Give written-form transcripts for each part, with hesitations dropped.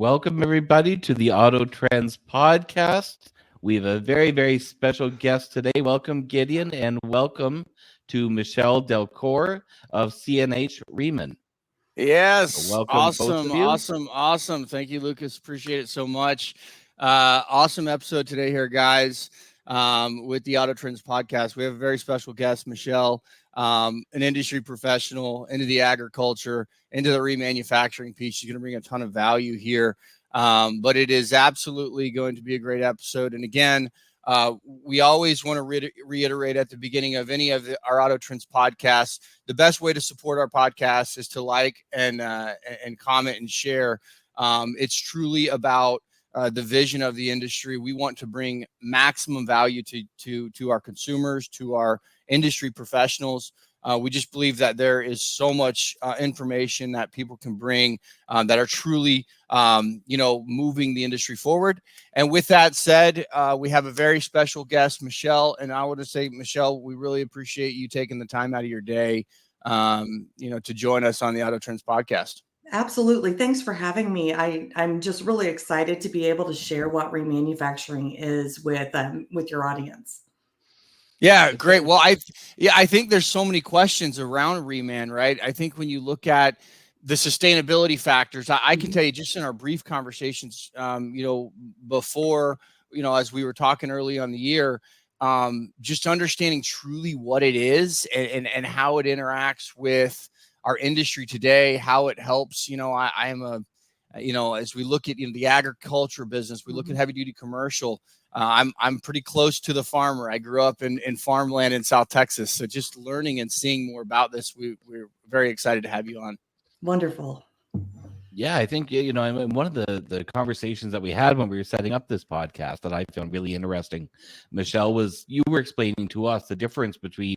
Welcome, everybody, to the Auto Trends podcast. We have a very, very special guest today. Welcome, Gideon, and welcome to Michele Delcoure of CNH Reman. Yes. Welcome, both Awesome. of you. Awesome. Thank you, Lucas. Appreciate it so much. Awesome episode today here, guys, with the Auto Trends podcast. We have a very special guest, Michele, an industry professional into the agriculture, into the remanufacturing piece. She's going to bring a ton of value here. But it is absolutely going to be a great episode. And again, we always want to reiterate at the beginning of any of our Auto Trends podcasts, the best way to support our podcast is to like and comment and share. It's truly about the vision of the industry. We want to bring maximum value to our consumers, to our industry professionals. We just believe that there is so much information that people can bring that are truly, moving the industry forward. And with that said, we have a very special guest, Michele. And I want to say, Michele, we really appreciate you taking the time out of your day, to join us on the Auto Trends podcast. Absolutely. Thanks for having me. I'm just really excited to be able to share what remanufacturing is with your audience. Yeah, great. Well, I think there's so many questions around Reman, right? I think when you look at the sustainability factors, I can tell you just in our brief conversations, before, as we were talking early on the year, just understanding truly what it is and how it interacts with our industry today, how it helps. I am as we look at the agriculture business, we look at heavy duty commercial. I'm pretty close to the farmer. I grew up in farmland in South Texas. So just learning and seeing more about this, we're very excited to have you on. Wonderful. Yeah, I think, one of the conversations that we had when we were setting up this podcast that I found really interesting, Michele, was you were explaining to us the difference between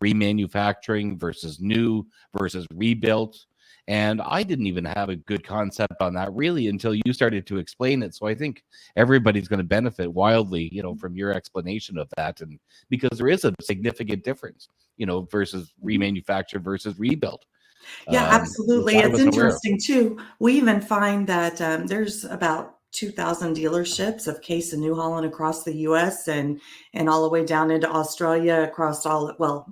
remanufacturing versus new versus rebuilt. And I didn't even have a good concept on that really until you started to explain it. So I think everybody's going to benefit wildly, from your explanation of that. And because there is a significant difference, versus remanufactured versus rebuilt. Yeah, absolutely. It's interesting too. We even find that there's about 2,000 dealerships of Case and New Holland across the U.S. and all the way down into Australia, across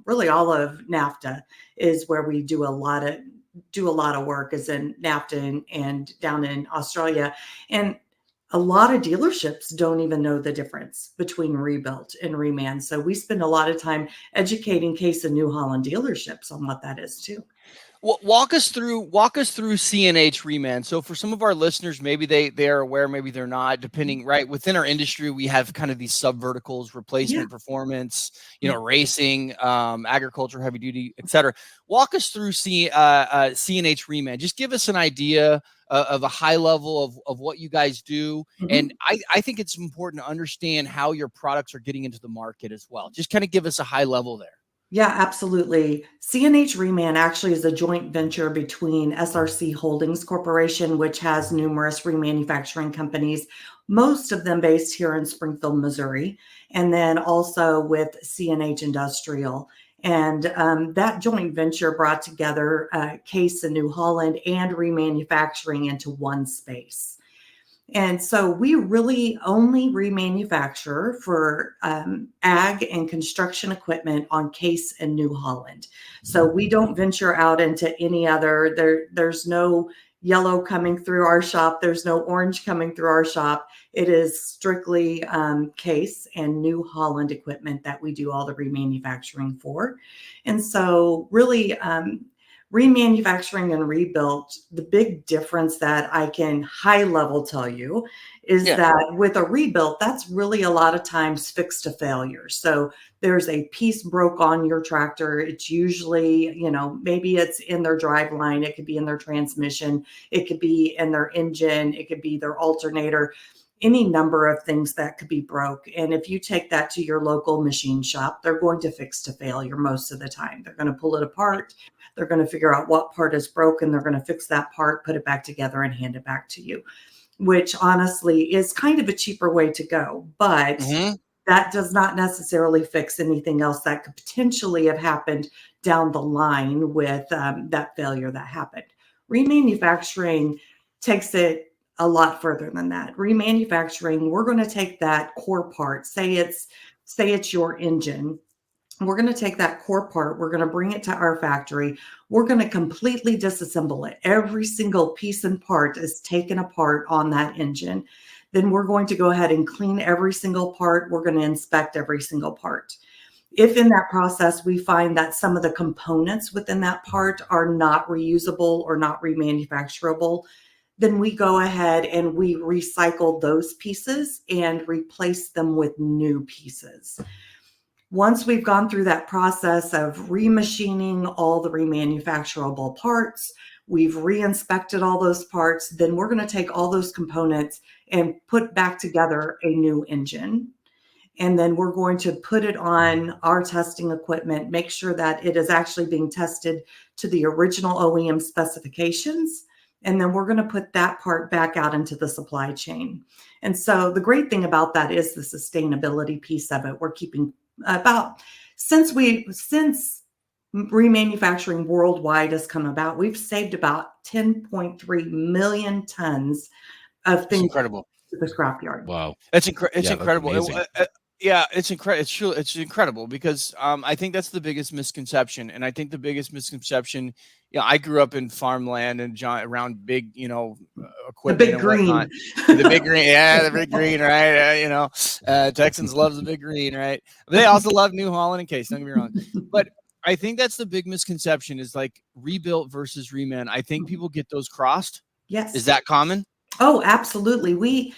really all of NAFTA is where we do a lot of work, is in NAFTA and down in Australia. And a lot of dealerships don't even know the difference between rebuilt and reman. So we spend a lot of time educating Case and New Holland dealerships on what that is too. Walk us through CNH Reman. So for some of our listeners, maybe they are aware, maybe they're not, depending, right? Within our industry, we have kind of these sub verticals: replacement, performance, racing, agriculture, heavy duty, etc. Walk us through CNH Reman. Just give us an idea of a high level of what you guys do. And I think it's important to understand how your products are getting into the market as well. Just kind of give us a high level there. Yeah, absolutely. CNH Reman actually is a joint venture between SRC Holdings Corporation, which has numerous remanufacturing companies, most of them based here in Springfield, Missouri, and then also with CNH Industrial. And that joint venture brought together Case and New Holland and remanufacturing into one space. And so we really only remanufacture for ag and construction equipment on Case and New Holland. So we don't venture out into any other, there's no yellow coming through our shop. There's no orange coming through our shop. It is strictly Case and New Holland equipment that we do all the remanufacturing for. And so really, remanufacturing and rebuilt, the big difference that I can high level tell you is that with a rebuilt, that's really a lot of times fixed to failure. So there's a piece broke on your tractor. It's usually, maybe it's in their drive line. It could be in their transmission. It could be in their engine. It could be their alternator. Any number of things that could be broke. And if you take that to your local machine shop, they're going to fix to failure most of the time. They're going to pull it apart. They're going to figure out what part is broken. They're going to fix that part, put it back together, and hand it back to you, which honestly is kind of a cheaper way to go. But that does not necessarily fix anything else that could potentially have happened down the line with that failure that happened. Remanufacturing takes it a lot further than that. Remanufacturing, we're going to take that core part, say it's your engine. We're going to take that core part, we're going to bring it to our factory, we're going to completely disassemble it. Every single piece and part is taken apart on that engine. Then we're going to go ahead and clean every single part. We're going to inspect every single part. If in that process we find that some of the components within that part are not reusable or not remanufacturable, then we go ahead and we recycle those pieces and replace them with new pieces. Once we've gone through that process of remachining all the remanufacturable parts, we've re-inspected all those parts, then we're going to take all those components and put back together a new engine. And then we're going to put it on our testing equipment, make sure that it is actually being tested to the original OEM specifications. And then we're going to put that part back out into the supply chain. And so the great thing about that is the sustainability piece of it. We're keeping since remanufacturing worldwide has come about, we've saved about 10.3 million tons of things. Incredible. To the scrapyard. Wow. It's incredible. Yeah, It's incredible. It's incredible because I think that's the biggest misconception. And I think the biggest misconception, I grew up in farmland and around big, equipment. The big green. The big green. Yeah, the big green, right? Texans love the big green, right? They also love New Holland and Case, don't get me wrong. But I think that's the big misconception is like rebuilt versus reman. I think people get those crossed. Yes. Is that common? Oh, absolutely.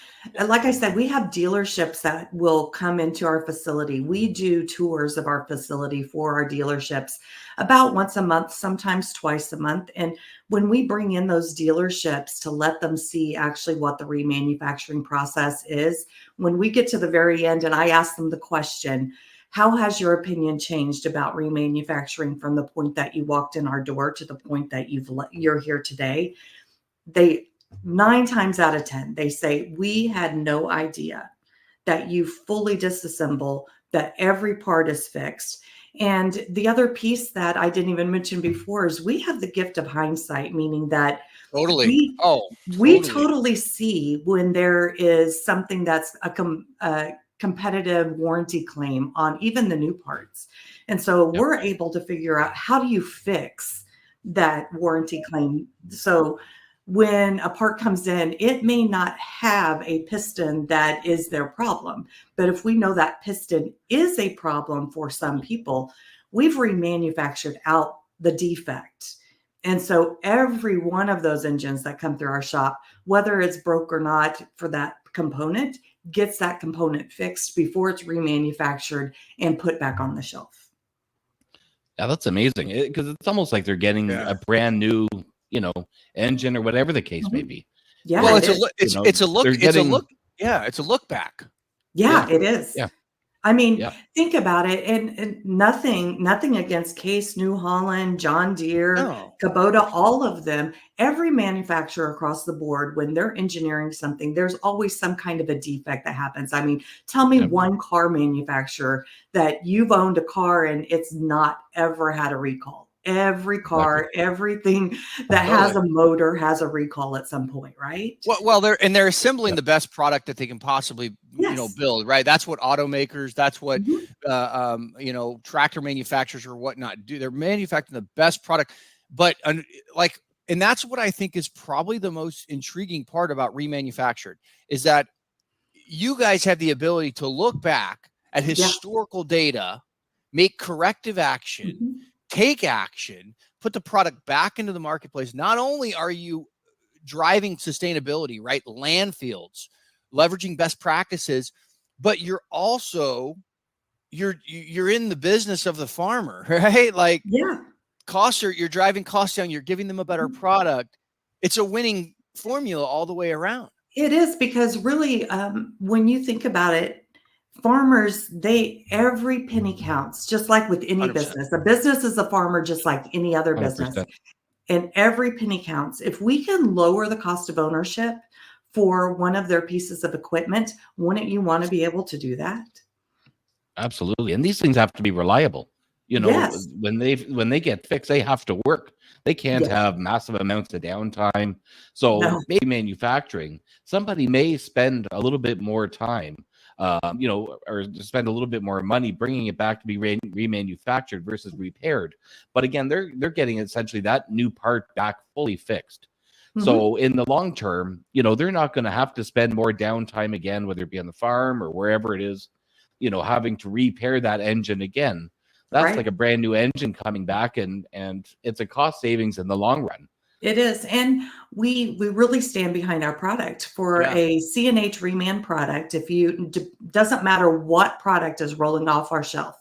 Like I said, we have dealerships that will come into our facility. We do tours of our facility for our dealerships about once a month, sometimes twice a month. And when we bring in those dealerships to let them see actually what the remanufacturing process is, when we get to the very end and I ask them the question, how has your opinion changed about remanufacturing from the point that you walked in our door to the point that you're here today? 9 times out of 10, they say, we had no idea that you fully disassemble, that every part is fixed. And the other piece that I didn't even mention before is we have the gift of hindsight, meaning that we totally see when there is something that's a competitive warranty claim on even the new parts. And so we're able to figure out, how do you fix that warranty claim? So when a part comes in, it may not have a piston that is their problem. But if we know that piston is a problem for some people, we've remanufactured out the defect. And so every one of those engines that come through our shop, whether it's broke or not for that component, gets that component fixed before it's remanufactured and put back on the shelf. Yeah, that's amazing. Because it's almost like they're getting a brand new engine or whatever the case may be. Yeah. Well, it's a look back. Yeah, it is. Yeah. I mean, think about it, and nothing against Case, New Holland, John Deere, Kubota, all of them. Every manufacturer across the board, when they're engineering something, there's always some kind of a defect that happens. I mean, tell me one car manufacturer that you've owned a car and it's not ever had a recall. Every car, everything that has a motor has a recall at some point, right? Well, they're assembling the best product that they can possibly, build, right? That's what automakers, that's what tractor manufacturers or whatnot do. They're manufacturing the best product, but and that's what I think is probably the most intriguing part about remanufactured is that you guys have the ability to look back at historical data, make corrective action. Take action, put the product back into the marketplace. Not only are you driving sustainability, right? Landfills, leveraging best practices, but you're also you're in the business of the farmer, right? Like you're driving costs down, you're giving them a better product. It's a winning formula all the way around. It is, because really, when you think about it, farmers, every penny counts, just like with any 100%. Business. A business is a farmer just like any other business. 100%. And every penny counts. If we can lower the cost of ownership for one of their pieces of equipment, wouldn't you want to be able to do that? Absolutely. And these things have to be reliable. You know, Yes. when they get fixed, they have to work. They can't Yes. have massive amounts of downtime. So No. maybe manufacturing, somebody may spend a little bit more time, you know, or spend a little bit more money bringing it back to be remanufactured versus repaired. But again, they're getting essentially that new part back fully fixed. So in the long term, you know, they're not going to have to spend more downtime again, whether it be on the farm or wherever it is, you know, having to repair that engine again. That's like Right. a brand new engine coming back, and it's a cost savings in the long run. It is. And we really stand behind our product. For Yeah. a CNH Reman product, if you doesn't matter what product is rolling off our shelf,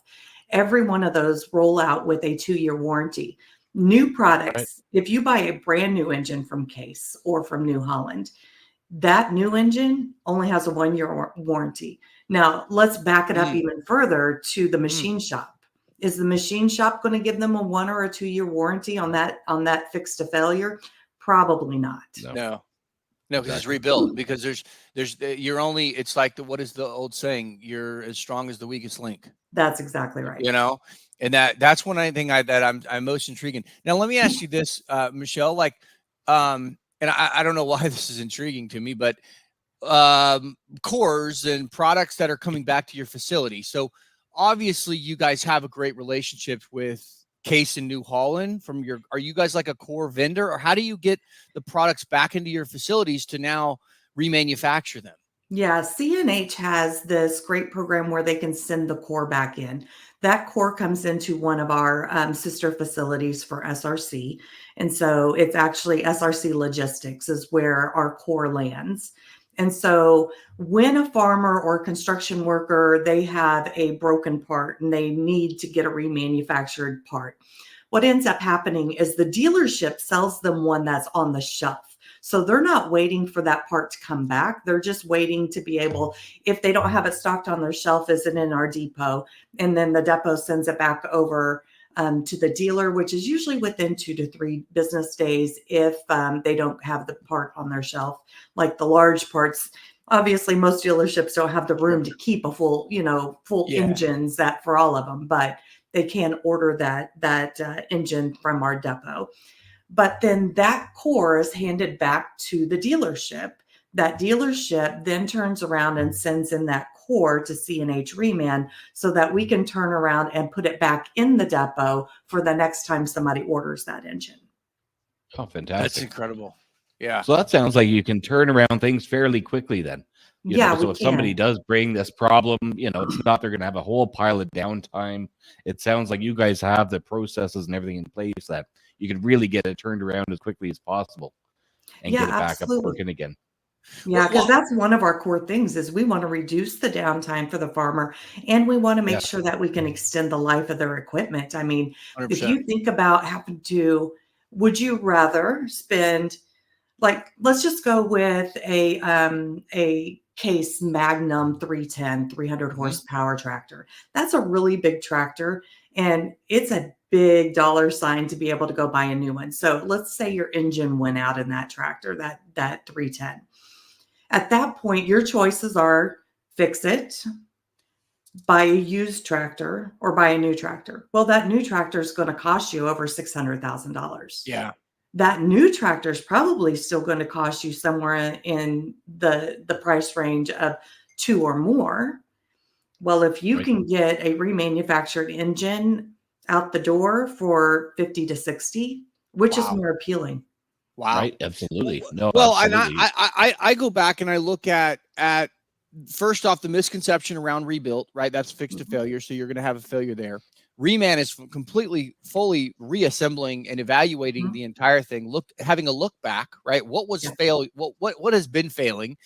every one of those roll out with a 2-year warranty. New Right. products, if you buy a brand new engine from Case or from New Holland, that new engine only has a 1-year warranty. Now, let's back it up even further to the machine shop. Is the machine shop going to give them a 1 or a 2-year warranty on that fix to failure? Probably not. No, because it's rebuilt. Because you're only. It's like what is the old saying? You're as strong as the weakest link. That's exactly right. You know, and that's one thing that I'm most intriguing. Now, let me ask you this, Michele. Like, and I don't know why this is intriguing to me, but cores and products that are coming back to your facility. So obviously you guys have a great relationship with Case and New Holland are you guys like a core vendor, or how do you get the products back into your facilities to now remanufacture them? Yeah, CNH has this great program where they can send the core back in. That core comes into one of our sister facilities for SRC. And so it's actually SRC Logistics is where our core lands. And so when a farmer or construction worker, they have a broken part and they need to get a remanufactured part, what ends up happening is the dealership sells them one that's on the shelf. So they're not waiting for that part to come back. They're just waiting to be able, if they don't have it stocked on their shelf, is it in our depot? And then the depot sends it back over to the dealer, which is usually within 2 to 3 business days if they don't have the part on their shelf. Like the large parts, obviously most dealerships don't have the room to keep a full engines that for all of them, but they can order that engine from our depot. But then that core is handed back to the dealership. That dealership then turns around and sends in that core to CNH Reman so that we can turn around and put it back in the depot for the next time somebody orders that engine. Oh, fantastic. That's incredible. Yeah. So that sounds like you can turn around things fairly quickly then. You know, so if somebody does bring this problem, you know, it's not they're going to have a whole pile of downtime. It sounds like you guys have the processes and everything in place that you can really get it turned around as quickly as possible and get it back up working again. Yeah, because that's one of our core things is we want to reduce the downtime for the farmer, and we want to make sure that we can extend the life of their equipment. I mean, 100%. if you think about would you rather spend, like, let's just go with a Case Magnum 310, 300 horsepower tractor. That's a really big tractor, and it's a big dollar sign to be able to go buy a new one. So let's say your engine went out in that tractor, that 310. At that point, your choices are fix it, buy a used tractor, or buy a new tractor. Well, that new tractor is going to cost you over $600,000. Yeah. That new tractor is probably still going to cost you somewhere in the price range of 2 or more. Well, if you can get a remanufactured engine out the door for 50 to 60, which is more appealing? Wow. Right. Absolutely. No, well, absolutely. And I go back and I look at first off the misconception around rebuilt, right? That's fixed to failure. So you're going to have a failure there. Reman is completely, fully reassembling and evaluating the entire thing. Having a look back, right? What was fail? What has been failing?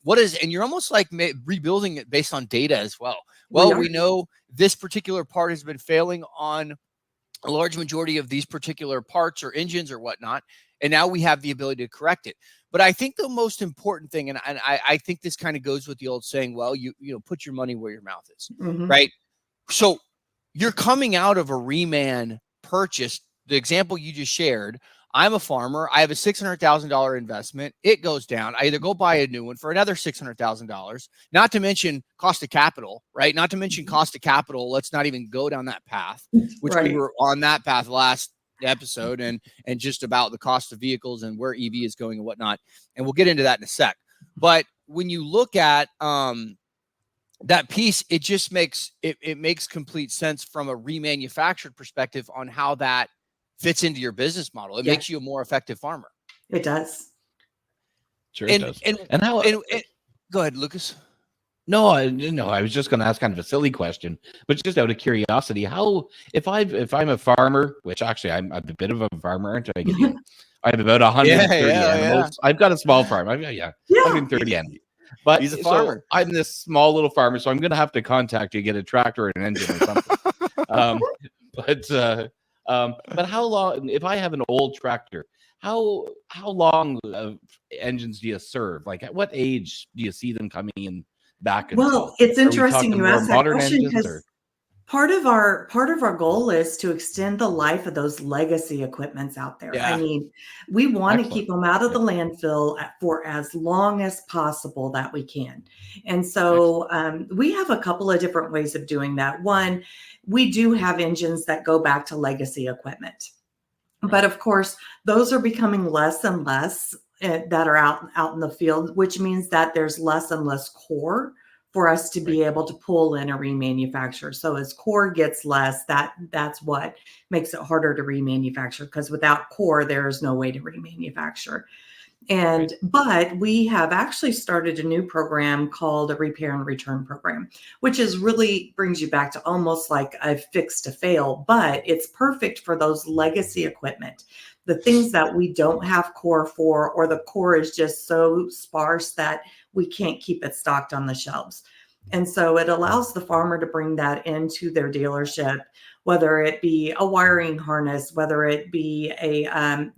And you're almost like rebuilding it based on data as well. Well, we know this particular part has been failing on a large majority of these particular parts or engines or whatnot. And now we have the ability to correct it. But I think the most important thing, and I think this kind of goes with the old saying, well, you put your money where your mouth is, right? So you're coming out of a Reman purchase, the example you just shared, I'm a farmer. I have a $600,000 investment. It goes down. I either go buy a new one for another $600,000, not to mention cost of capital, right? Not to mention cost of capital. Let's not even go down that path, which we were on that path last episode, and just about the cost of vehicles and where EV is going and whatnot. And we'll get into that in a sec. But when you look at that piece, it just makes it makes complete sense from a remanufactured perspective on how that fits into your business model. It makes you a more effective farmer. It does. Sure, it does. And how? Go ahead, Lucas. No, I was just going to ask kind of a silly question, but just out of curiosity, how if I'm a farmer, which actually I'm a bit of a farmer, aren't I? I have about 130 animals. I've got a small farm. 130 animals. But he's a farmer. So I'm this small little farmer, so I'm going to have to contact you, get a tractor and an engine or something. But how long? If I have an old tractor, how long engines do you serve? Like, at what age do you see them coming in back? Well, it's interesting you asked that question, because part of our goal is to extend the life of those legacy equipments out there. I mean, we want to keep them out of the landfill for as long as possible that we can. And so we have a couple of different ways of doing that. One, we do have engines that go back to legacy equipment. But of course, those are becoming less and less that are out in the field, which means that there's less and less core for us to be able to pull in a remanufacture. So as core gets less, that's what makes it harder to remanufacture, because without core, there is no way to remanufacture. And but we have actually started a new program called a repair and return program, which is really brings you back to almost like a fix to fail, but it's perfect for those legacy equipment, the things that we don't have core for, or the core is just so sparse that we can't keep it stocked on the shelves. And so it allows the farmer to bring that into their dealership, whether it be a wiring harness, whether it be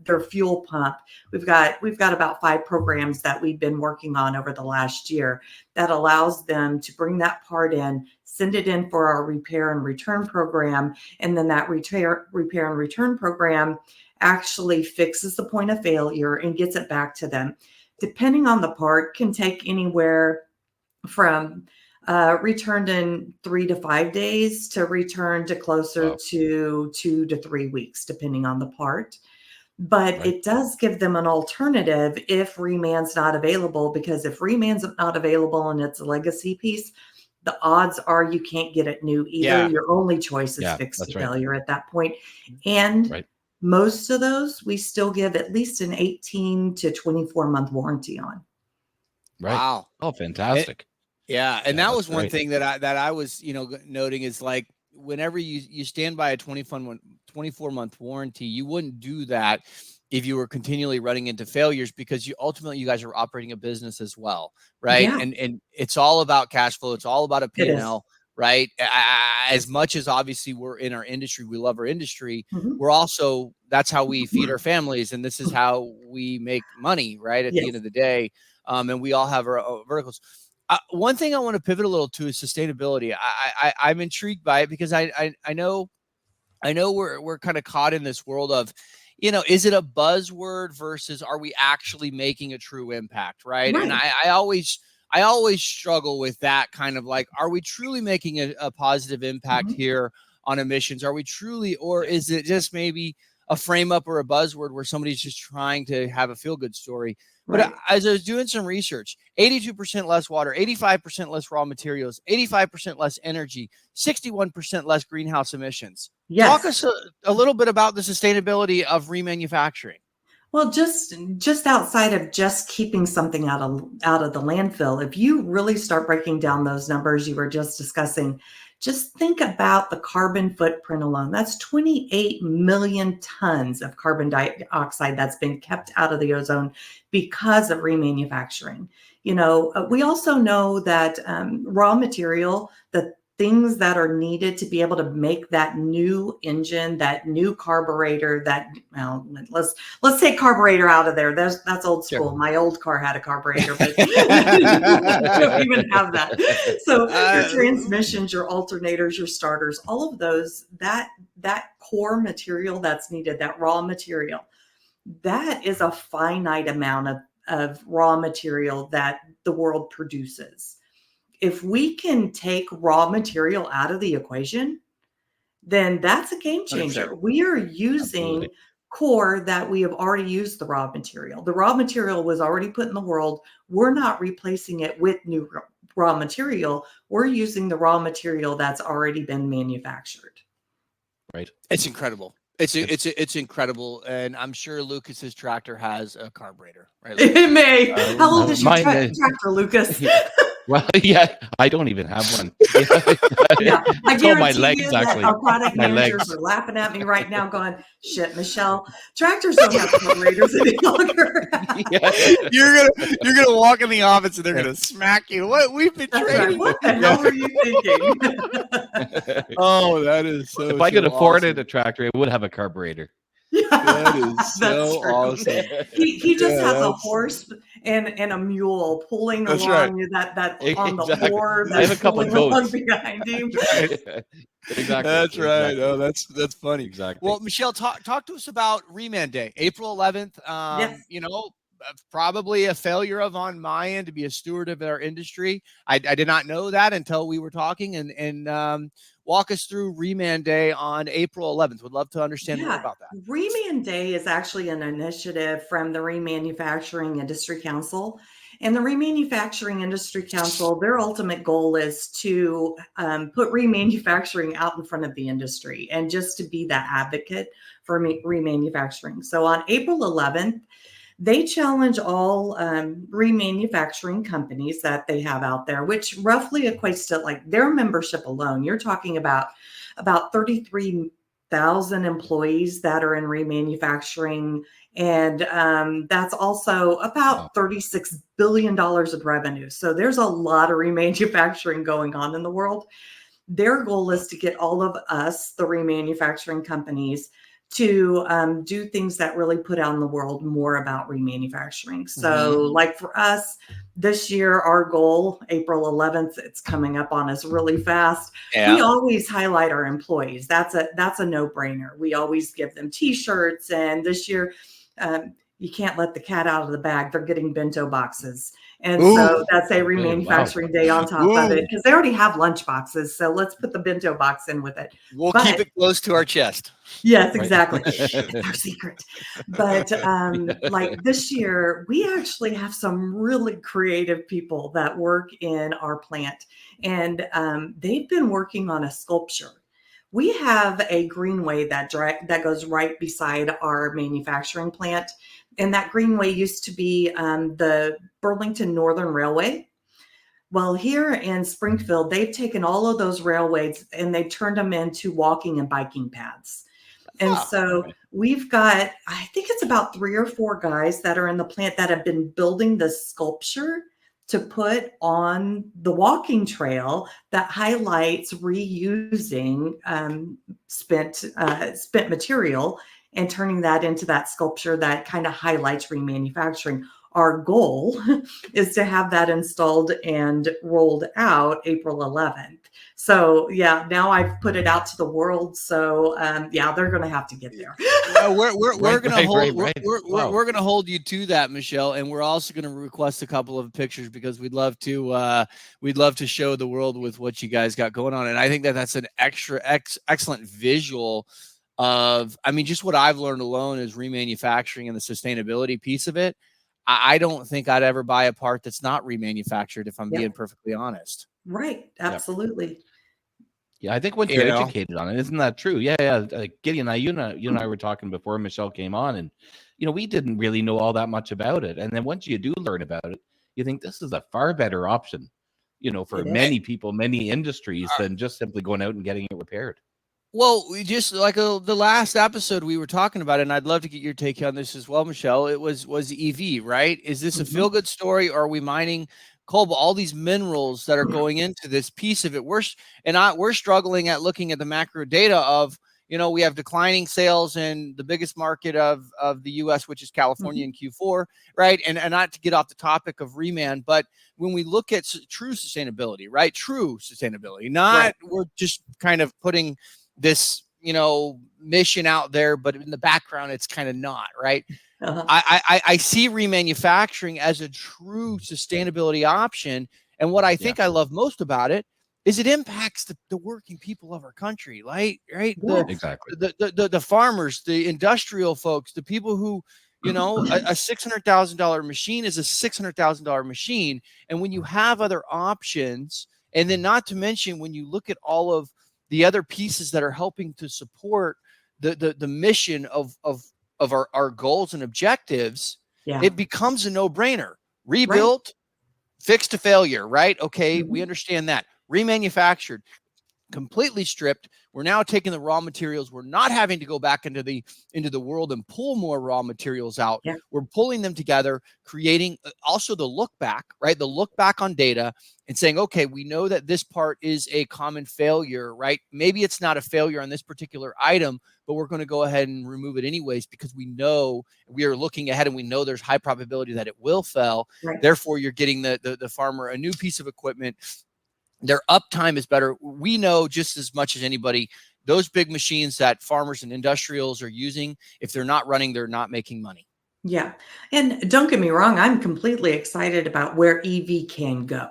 their fuel pump. We've got about 5 programs that we've been working on over the last year that allows them to bring that part in, send it in for our repair and return program, and then that repair and return program actually fixes the point of failure and gets it back to them. Depending on the part, can take anywhere from returned in 3 to 5 days to return to closer to 2 to 3 weeks, depending on the part. But it does give them an alternative if reman's not available, because if reman's not available and it's a legacy piece, the odds are you can't get it new either. Your only choice is fix to failure at that point. And most of those, we still give at least an 18 to 24 month warranty on. Wow. Oh, fantastic. And that was one thing that I was, noting is, like, whenever you stand by a 24-month warranty, you wouldn't do that if you were continually running into failures, because ultimately you guys are operating a business as well, right? And it's all about cash flow. It's all about a P&L. Right. As much as obviously we're in our industry, we love our industry. We're also, that's how we feed our families. And this is how we make money, right? At the end of the day. And we all have our verticals. One thing I want to pivot a little to is sustainability. I'm intrigued by it, because I know we're kind of caught in this world of, is it a buzzword versus are we actually making a true impact? Right. And I always struggle with that kind of, like, are we truly making a positive impact here on emissions? Are we truly, or is it just maybe a frame up or a buzzword where somebody's just trying to have a feel good story? But as I was doing some research, 82% less water, 85% less raw materials, 85% less energy, 61% less greenhouse emissions. Talk us a little bit about the sustainability of remanufacturing. Well, just outside of just keeping something out of the landfill, if you really start breaking down those numbers you were just discussing, just think about the carbon footprint alone. That's 28 million tons of carbon dioxide that's been kept out of the ozone because of remanufacturing. We also know that raw material, the things that are needed to be able to make that new engine, that new carburetor, let's take carburetor out of there. That's old school. Sure. My old car had a carburetor, but we don't even have that. So your transmissions, your alternators, your starters, all of those, that core material that's needed, that raw material, that is a finite amount of raw material that the world produces. If we can take raw material out of the equation, then that's a game changer. 100%. We are using Absolutely. core that we have already used the raw material. The raw material was already put in the world. We're not replacing it with new raw material. We're using the raw material that's already been manufactured. Right. It's incredible. It's incredible, and I'm sure Lucas's tractor has a carburetor, right, Lucas? It may. How old is your Mine, tractor, Lucas? well, yeah, I don't even have one. Yeah, I It's all my guarantee legs, you that actually. our product My managers legs. are laughing at me right now going, shit, Michelle, tractors don't have carburetors any longer. Yeah. You're gonna walk in the office and they're gonna smack you. What we've been That's right. trading. What the hell were you thinking? Oh, that is so. If I could afford awesome. it, a tractor, it would have a carburetor. That is That's so true. awesome. He just Yeah, has a that's- horse and a mule pulling That's along that on the Exactly. floor I have that's a couple pulling along goats. behind him. Exactly. That's right. Exactly. Oh, that's funny. Exactly. Well, Michelle, talk to us about Reman Day, April 11th. Yes. You know, probably a failure of on my end to be a steward of our industry. I did not know that until we were talking, and walk us through Reman Day on April 11th. Would love to understand more about that. Reman Day is actually an initiative from the Remanufacturing Industry Council. And the Remanufacturing Industry Council, their ultimate goal is to put remanufacturing out in front of the industry and just to be that advocate for remanufacturing. So on April 11th, they challenge all remanufacturing companies that they have out there, which roughly equates to like their membership alone. You're talking about 33,000 employees that are in remanufacturing. And that's also about $36 billion of revenue. So there's a lot of remanufacturing going on in the world. Their goal is to get all of us, the remanufacturing companies, to do things that really put out in the world more about remanufacturing. So like for us this year, our goal, April 11th, it's coming up on us really fast. Yeah. We always highlight our employees. That's a no-brainer. We always give them t-shirts. And this year, you can't let the cat out of the bag. They're getting bento boxes. And so that's a remanufacturing day on top of it because they already have lunch boxes. So let's put the bento box in with it. We'll keep it close to our chest. Yes, exactly. It's our secret. But like this year, we actually have some really creative people that work in our plant. And they've been working on a sculpture. We have a greenway that goes right beside our manufacturing plant. And that greenway used to be the Burlington Northern Railway. Well, here in Springfield, they've taken all of those railways and they've turned them into walking and biking paths. And so we've got, I think it's about 3 or 4 guys that are in the plant that have been building this sculpture to put on the walking trail that highlights reusing spent material and turning that into that sculpture that kind of highlights remanufacturing. Our goal is to have that installed and rolled out April 11th. So yeah, now I've put it out to the world. So yeah, they're going to have to get there. We're going to hold you to that, Michelle, and we're also going to request a couple of pictures because we'd love to show the world with what you guys got going on. And I think that that's an excellent visual of, I mean, just what I've learned alone is remanufacturing and the sustainability piece of it. I don't think I'd ever buy a part that's not remanufactured, if I'm being perfectly honest. Right. Absolutely. Yeah, I think once you're educated on it, isn't that true? Yeah. Gideon, you and I were talking before Michelle came on, and we didn't really know all that much about it. And then once you do learn about it, you think this is a far better option, for many people, many industries than just simply going out and getting it repaired. Well, we just like the last episode we were talking about, and I'd love to get your take on this as well, Michelle. It was EV, right? Is this a feel-good story, or are we mining cobalt, all these minerals that are going into this piece of it? We're struggling at looking at the macro data of, we have declining sales in the biggest market of the U.S., which is California in Q4, right? And not to get off the topic of Reman, but when we look at true sustainability, right? True sustainability, not we're just kind of putting this, mission out there, but in the background, it's kind of not, right? Uh-huh. I see remanufacturing as a true sustainability option. And what I think I love most about it is it impacts the working people of our country, right? Yes. Exactly. The farmers, the industrial folks, the people who, you know, a $600,000 machine is a $600,000 machine. And when you have other options, and then not to mention when you look at all of the other pieces that are helping to support the mission of our goals and objectives, Yeah. it becomes a no-brainer. Right. Rebuilt, fixed to failure, right? Okay, we Mhm. understand that. Remanufactured, completely stripped. We're now taking the raw materials. We're not having to go back into the world and pull more raw materials out. Yeah. We're pulling them together, creating also the look back, right? The look back on data and saying, okay, we know that this part is a common failure, right? Maybe it's not a failure on this particular item, but we're going to go ahead and remove it anyways because we know we are looking ahead and we know there's high probability that it will fail. Right. Therefore, you're getting the farmer a new piece of equipment. Their uptime is better. We know just as much as anybody, those big machines that farmers and industrials are using, if they're not running, they're not making money. Yeah. And don't get me wrong, I'm completely excited about where EV can go.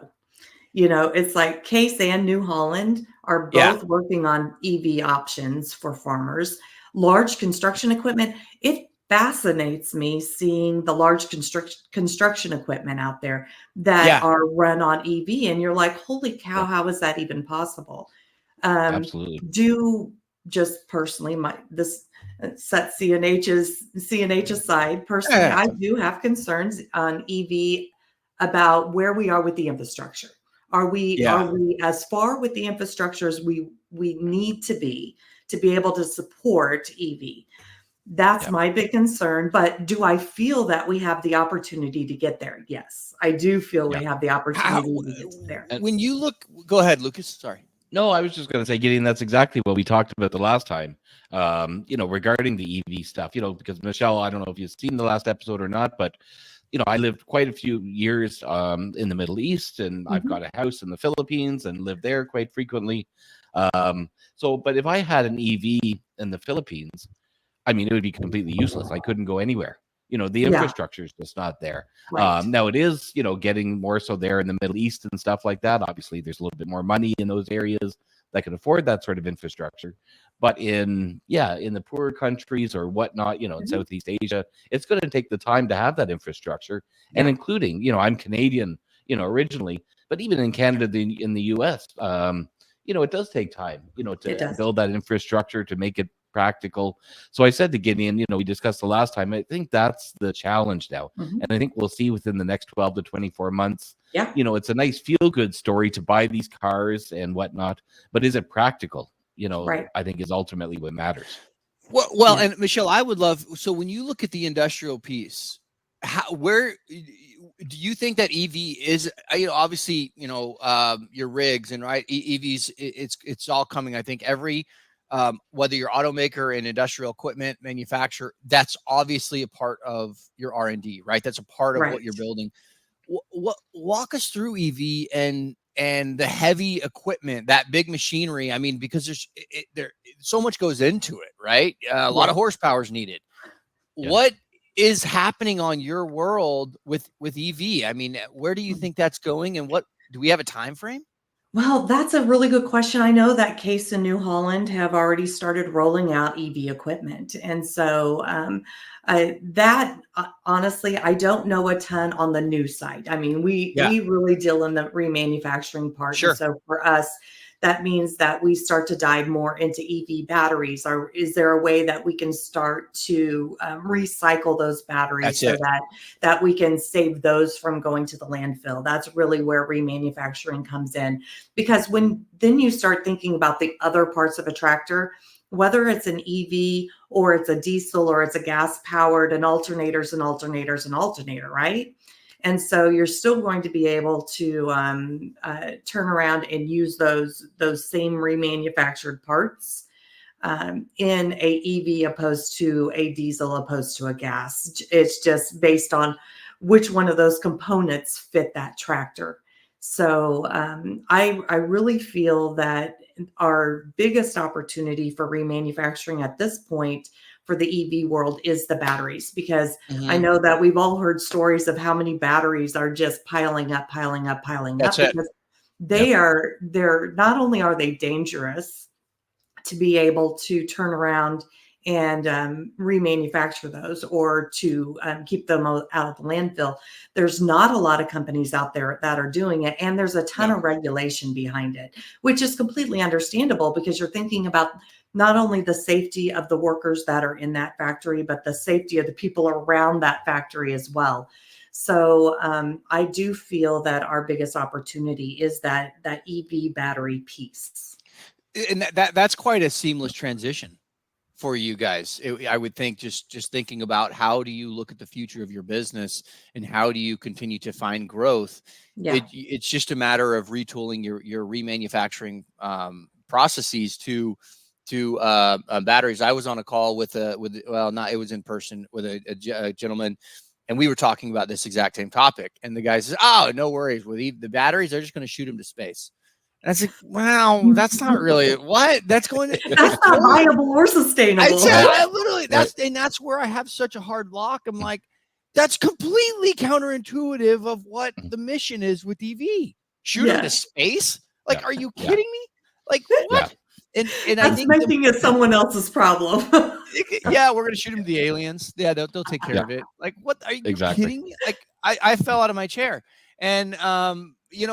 You know, it's like Case and New Holland are Yeah. both working on EV options for farmers. Large construction equipment, it fascinates me seeing the large construction equipment out there that Yeah. are run on EV. And you're like, holy cow, Yeah. how is that even possible? Absolutely. Do just personally, this set CNH aside. Personally, Yeah. I do have concerns on EV about where we are with the infrastructure. Are we as far with the infrastructure as we need to be able to support EV? That's Yeah. my big concern. But do I feel that we have the opportunity to get there? Yes, I do feel Yeah. we have the opportunity to get there. And When you look, go ahead, Lucas. Sorry. no, I was just going to say, Gideon, that's exactly what we talked about the last time. You know, regarding the EV stuff, you know, because Michelle, I don't know if you've seen the last episode or not, but you know, I lived quite a few years in the Middle East, and I've Mhm. got a house in the Philippines and lived there quite frequently. So, but if I had an EV in the Philippines, I mean, it would be completely useless. I couldn't go anywhere. You know, the Yeah, infrastructure is just not there. right. Now it is, you know, getting more so there in the Middle East and stuff like that. Obviously, there's a little bit more money in those areas that can afford that sort of infrastructure. But in the poorer countries or whatnot, you know, in Mhm. Southeast Asia, it's going to take the time to have that infrastructure. And Yeah, including, you know, I'm Canadian, you know, originally, but even in Canada, in the US, you know, it does take time, you know, it to does. build that infrastructure to make it practical. So I said to Gideon, you know, we discussed the last time, I think that's the challenge now. Mhm. And I think we'll see within the next 12 to 24 months, Yeah. you know, it's a nice feel good story to buy these cars and whatnot, but is it practical? You know, Right. I think is ultimately what matters. Well, Yeah. and Michelle, I would love. So when you look at the industrial piece, where do you think that EV is? You know, obviously, you know, your rigs and right EVs. It's all coming. I think every whether you're automaker and industrial equipment manufacturer, that's obviously a part of your R&D, right? That's a part of what Right. you're building. What walk us through EV and the heavy equipment, that big machinery. I mean, because there so much goes into it, right? A lot Yeah. of horsepower is needed. Yeah. What is happening on your world with EV? I mean, where do you think that's going, and what do we have a time frame? Well, that's a really good question. I know that Case and New Holland have already started rolling out EV equipment. And so honestly, I don't know a ton on the new side. I mean, Yeah, we really deal in the remanufacturing part. And sure. so for us, that means that we start to dive more into EV batteries. Or is there a way that we can start to recycle those batteries That's so it. that we can save those from going to the landfill? That's really where remanufacturing comes in. Because when then you start thinking about the other parts of a tractor, whether it's an EV or it's a diesel or it's a gas powered, an alternator's an alternator's an alternator, right? And so you're still going to be able to turn around and use those same remanufactured parts in a EV opposed to a diesel opposed to a gas. It's just based on which one of those components fit that tractor. So I really feel that our biggest opportunity for remanufacturing at this point for the EV world is the batteries, because I Mhm. know that we've all heard stories of how many batteries are just piling up, That's it. because Yep. they're not only are they dangerous to be able to turn around and remanufacture those, or to keep them out of the landfill. There's not a lot of companies out there that are doing it, and there's a ton No. of regulation behind it, which is completely understandable, because you're thinking about not only the safety of the workers that are in that factory, but the safety of the people around that factory as well. So I do feel that our biggest opportunity is that EV battery piece. And that's quite a seamless transition for you guys. I would think, just thinking about how do you look at the future of your business and how do you continue to find growth. Yeah. It's just a matter of retooling your remanufacturing processes to batteries. I was on a call with not, it was in person with a gentleman, and we were talking about this exact same topic. And the guy says, "Oh, no worries with the batteries. They're just going to shoot them to space." And I was like, "Wow, that's not really what that's going to." That's not viable or I sustainable. said, Right. I literally, that's where I have such a hard lock. I'm like, that's completely counterintuitive of what the mission is with EV. Shoot them to Yes. space? Like, Yeah. are you Yeah. kidding me? Like, Yeah. what? And I That's think making it someone else's problem. yeah, we're gonna shoot them to the aliens. Yeah, they'll take care Yeah. of it. Like, what? Are you Exactly. kidding me? Like, I fell out of my chair. And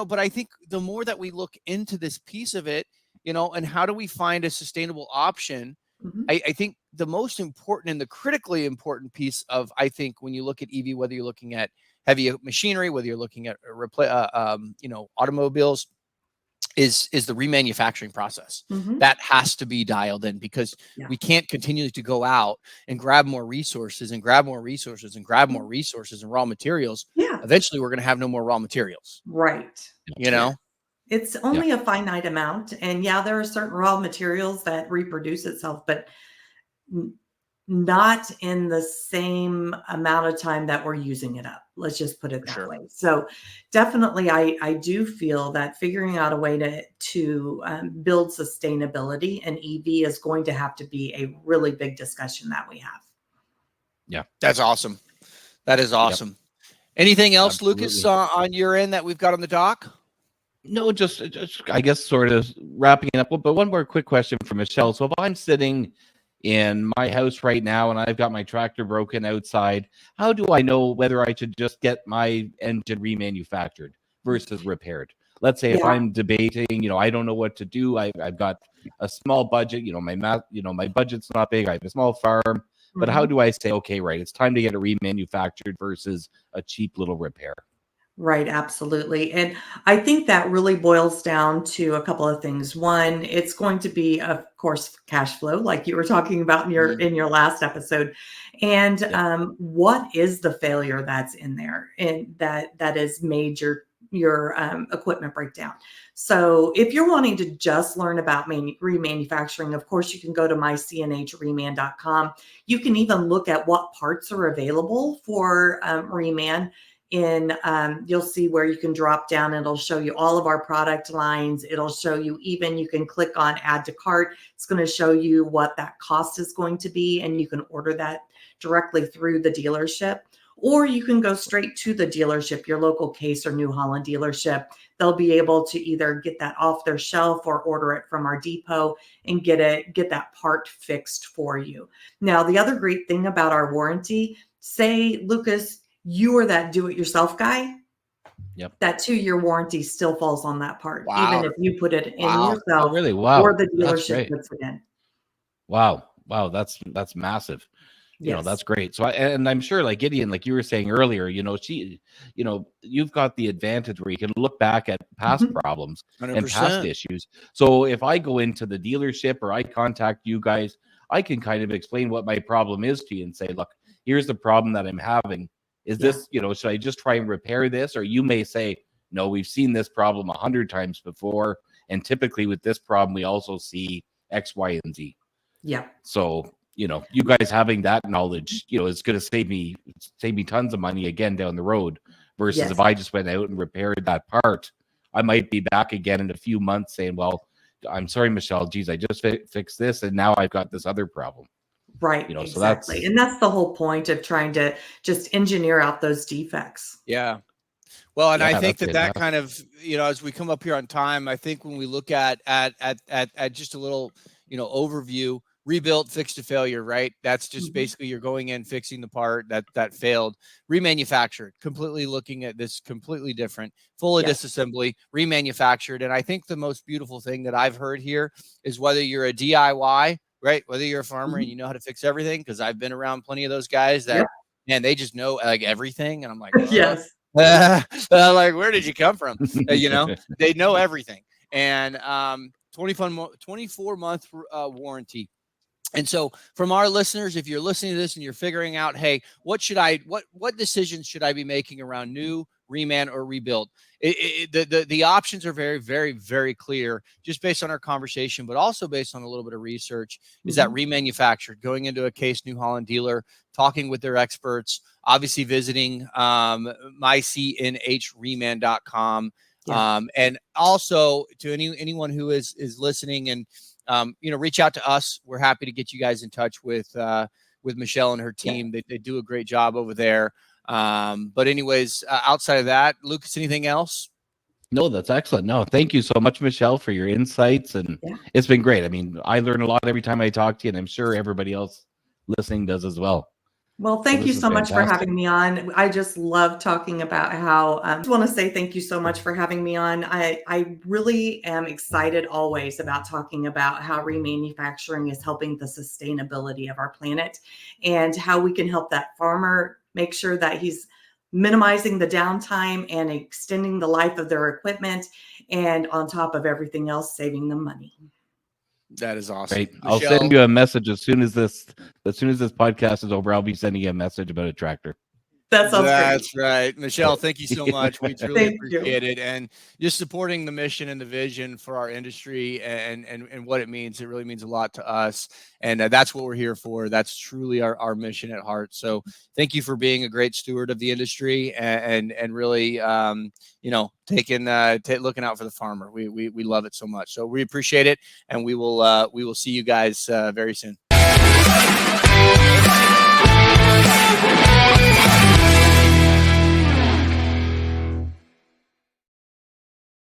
but I think the more that we look into this piece of it, and how do we find a sustainable option? Mhm. I think the most important and the critically important piece of, I think, when you look at EV, whether you're looking at heavy machinery, whether you're looking at automobiles, is the remanufacturing process. Mhm. That has to be dialed in, because Yeah. we can't continue to go out and grab more resources and grab more resources and grab more resources and raw materials. Yeah. Eventually, we're going to have no more raw materials. Right. You know, It's only a finite amount. And yeah, there are certain raw materials that reproduce itself, but n- not in the same amount of time that we're using it up. Let's just put it For that sure. way. So definitely, I do feel that figuring out a way to build sustainability in EV is going to have to be a really big discussion that we have. Yeah. That's awesome. That is awesome. Anything else, Lucas, Absolutely. on your end that we've got on the dock? No, just I guess sort of wrapping it up. But one more quick question for Michele. So if I'm sitting in my house right now and I've got my tractor broken outside, how do I know whether I should just get my engine remanufactured versus repaired? Let's say if Yeah. I'm debating, I don't know what to do. I've got a small budget. My budget's not big. I have a small farm. But how Mhm. do I say, okay, right, it's time to get it remanufactured versus a cheap little repair? Right, absolutely. And I think that really boils down to a couple of things. One, it's going to be, of course, cash flow, like you were talking about in your Mhm. in your last episode. And Yep. what is the failure that's in there, and that has made your equipment breakdown. So if you're wanting to just learn about remanufacturing, of course, you can go to mycnhreman.com. You can even look at what parts are available for reman. You'll see where you can drop down. It'll show you all of our product lines. It'll show you, even you can click on add to cart. It's going to show you what that cost is going to be, and you can order that directly through the dealership, or you can go straight to the dealership, your local Case or New Holland dealership. They'll be able to either get that off their shelf or order it from our depot and get that part fixed for you. Now, the other great thing about our warranty, say, Lucas, you are that do-it-yourself guy, Yep. that 2-year warranty still falls on that part, Wow. even if you put it in Wow. Oh, yourself really? or Wow. the That's dealership great. puts it in. Wow. That's massive. Yes. That's great. So, and I'm sure, like Gideon, like you were saying earlier, you've got the advantage where you can look back at past Mhm. problems and past 100%. issues. So if I go into the dealership or I contact you guys, I can kind of explain what my problem is to you and say, look, here's the problem that I'm having. Is Yeah. this, should I just try and repair this? Or you may say, no, we've seen this problem 100 times before. And typically with this problem, we also see X, Y, and Z. Yeah. So, you guys having that knowledge, is going to save me tons of money again down the road versus Yes. if I just went out and repaired that part, I might be back again in a few months saying, well, I'm sorry, Michele, geez, I just fixed this and now I've got this other problem. Right, So exactly. that's, And that's the whole point of trying to just engineer out those defects. Yeah. Well, and I yeah, think that's that fantastic. kind of, as we come up here on time, I think when we look at just a little, overview, rebuilt, fixed to failure, right? That's just basically you're going in, fixing the part that failed, remanufactured, completely looking at this completely different, fully Yes. disassembly, remanufactured. And I think the most beautiful thing that I've heard here is whether you're a DIY, right? Whether you're a farmer and you know how to fix everything, because I've been around plenty of those guys that, Yep. man, they just know like everything. And I'm like, Yes. like, where did you come from? They know everything. And 24-month warranty. And so from our listeners, if you're listening to this and you're figuring out, hey, what decisions should I be making around new, reman, or rebuild? The options are very, very, very clear just based on our conversation, but also based on a little bit of research. Is that remanufactured, going into a Case New Holland dealer, talking with their experts, obviously visiting mycnhreman.com. Yeah. And also to anyone who is listening and reach out to us. We're happy to get you guys in touch with Michele and her team. They do a great job over there. But anyways, outside of that, Lucas, anything else? No, that's excellent. No, thank you so much, Michele, for your insights. And it's been great. I mean, I learn a lot every time I talk to you, and I'm sure everybody else listening does as well. Well, thank you so much for having me on. I just love talking about how, I just want to say thank you so much for having me on. I really am excited always about talking about how remanufacturing is helping the sustainability of our planet and how we can help that farmer make sure that he's minimizing the downtime and extending the life of their equipment, and on top of everything else, saving them money. That is awesome. Right. I'll send you a message as soon as this podcast is over. I'll be sending you a message about a tractor. That sounds great. That's right. Michele, thank you so much. We truly appreciate it. And just supporting the mission and the vision for our industry and what it means. It really means a lot to us. And that's what we're here for. That's truly our mission at heart. So thank you for being a great steward of the industry and really, looking out for the farmer. We love it so much. So we appreciate it. And we will see you guys very soon.